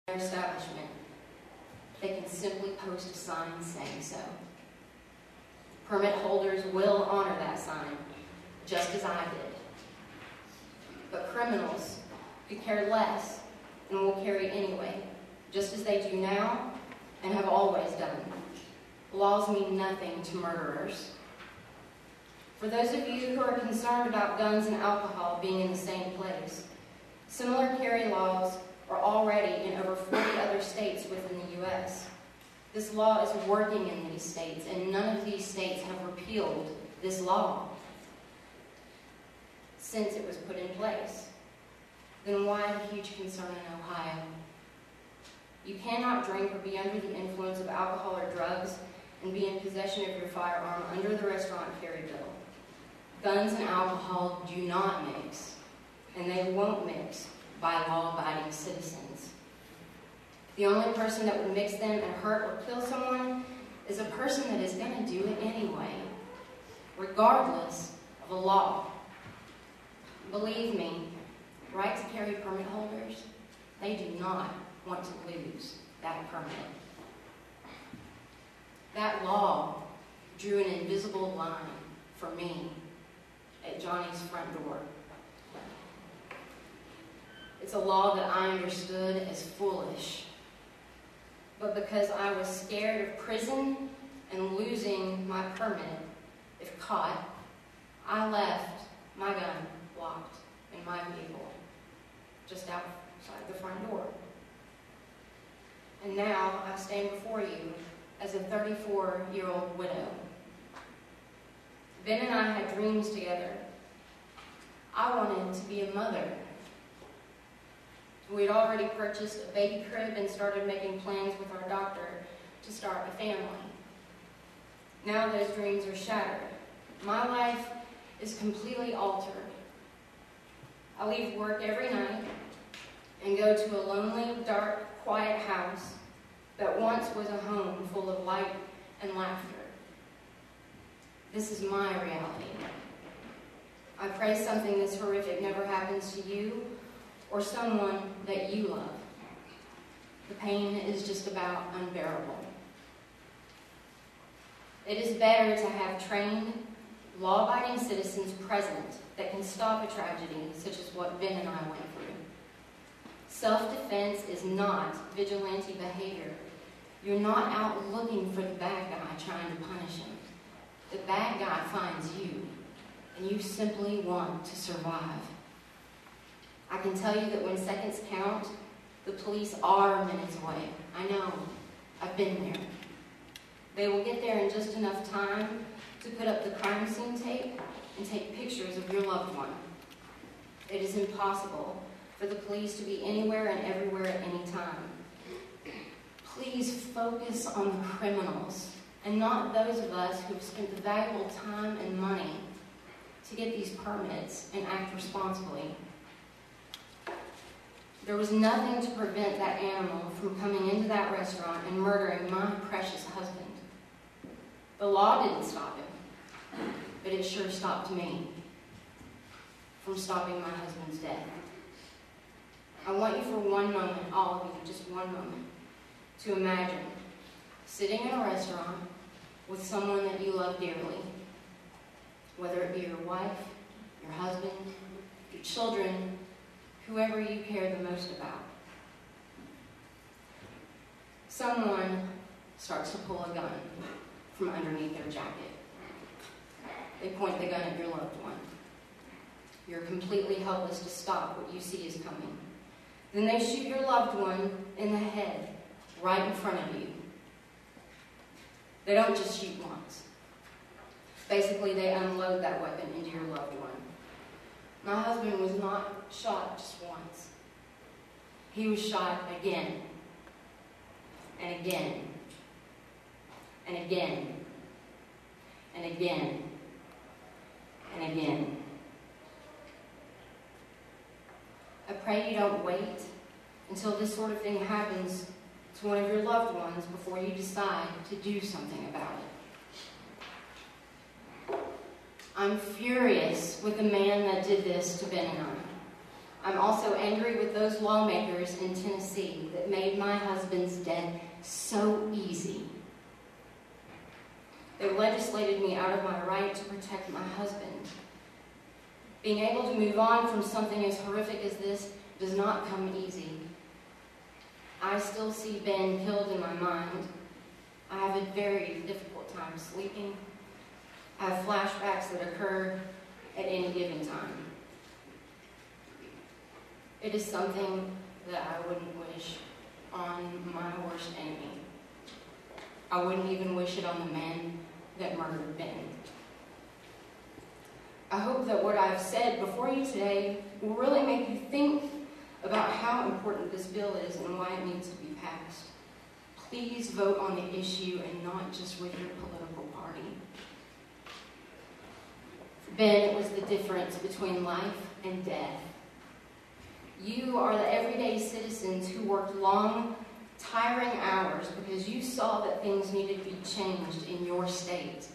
their establishment, they can simply post a sign saying so. Permit holders will honor that sign, just as I did. But criminals could care less and will carry anyway, just as they do now and have always done. Laws mean nothing to murderers. For those of you who are concerned about guns and alcohol being in the same place, similar carry laws are already in over 40 other states within the U.S. This law is working in these states, and none of these states have repealed this law since it was put in place. Then why the huge concern in Ohio? You cannot drink or be under the influence of alcohol or drugs and be in possession of your firearm under the restaurant carry bill. Guns and alcohol do not mix, and they won't mix by law-abiding citizens. The only person that would mix them and hurt or kill someone is a person that is going to do it anyway, regardless of a law. Believe me, right to carry permit holders, they do not want to lose that permit. That law drew an invisible line for me at Johnny's front door. It's a law that I understood as foolish, but because I was scared of prison and losing my permit if caught, I left my gun locked in my vehicle just outside the front door. And now I stand before you as a 34-year-old widow. Ben and I had dreams together. I wanted to be a mother. We had already purchased a baby crib and started making plans with our doctor to start a family. Now those dreams are shattered. My life is completely altered. I leave work every night and go to a lonely, dark, quiet house that once was a home full of light and laughter. This is my reality. I pray something this horrific never happens to you or someone that you love. The pain is just about unbearable. It is better to have trained, law-abiding citizens present that can stop a tragedy such as what Ben and I went through. Self-defense is not vigilante behavior. You're not out looking for the bad guy trying to punish him. The bad guy finds you, and you simply want to survive. I can tell you that when seconds count, the police are minutes away. I know. I've been there. They will get there in just enough time to put up the crime scene tape and take pictures of your loved one. It is impossible for the police to be anywhere and everywhere at any time. Please focus on the criminals and not those of us who have spent the valuable time and money to get these permits and act responsibly. There was nothing to prevent that animal from coming into that restaurant and murdering my precious husband. The law didn't stop him, but it sure stopped me from stopping my husband's death. I want you for one moment, all of you, just one moment, to imagine sitting in a restaurant with someone that you love dearly, whether it be your wife, your husband, your children, whoever you care the most about. Someone starts to pull a gun from underneath their jacket. They point the gun at your loved one. You're completely helpless to stop what you see is coming. Then they shoot your loved one in the head, right in front of you. They don't just shoot once. Basically, they unload that weapon into your loved one. My husband was not shot just once. He was shot again, and again, and again, and again, and again. I pray you don't wait until this sort of thing happens to one of your loved ones before you decide to do something about it. I'm furious with the man that did this to Ben and I. I'm also angry with those lawmakers in Tennessee that made my husband's death so easy. They legislated me out of my right to protect my husband. Being able to move on from something as horrific as this does not come easy. I still see Ben killed in my mind. I have a very difficult time sleeping. I have flashbacks that occur at any given time. It is something that I wouldn't wish on my worst enemy. I wouldn't even wish it on the man that murdered Ben. I hope that what I've said before you today will really make you think about how important this bill is and why it needs to be passed. Please vote on the issue and not just with your political party. For Ben, it was the difference between life and death. You are the everyday citizens who worked long, tiring hours because you saw that things needed to be changed in your state.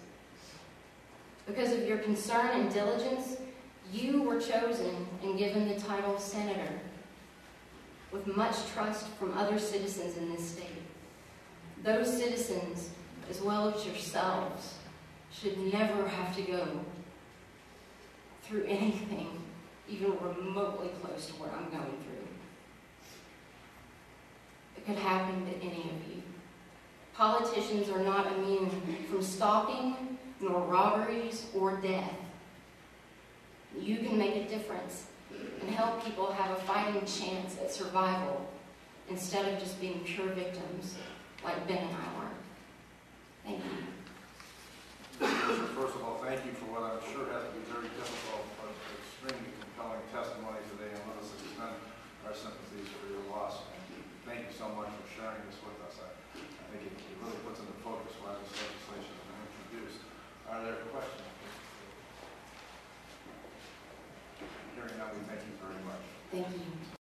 Because of your concern and diligence, you were chosen and given the title of senator with much trust from other citizens in this state. Those citizens, as well as yourselves, should never have to go through anything even remotely close to what I'm going through. It could happen to any of you. Politicians are not immune from stalking, nor robberies or death. You can make a difference and help people have a fighting chance at survival instead of just being pure victims like Ben and I were. Thank you. First of all, thank you for what I'm sure has to be very difficult, but extremely compelling testimony today, and let us extend our sympathies for your loss. Thank you so much for sharing this with us. I think it really puts into focus why this legislation has been introduced. Are there questions? Hearing none, we thank you very much. Thank you.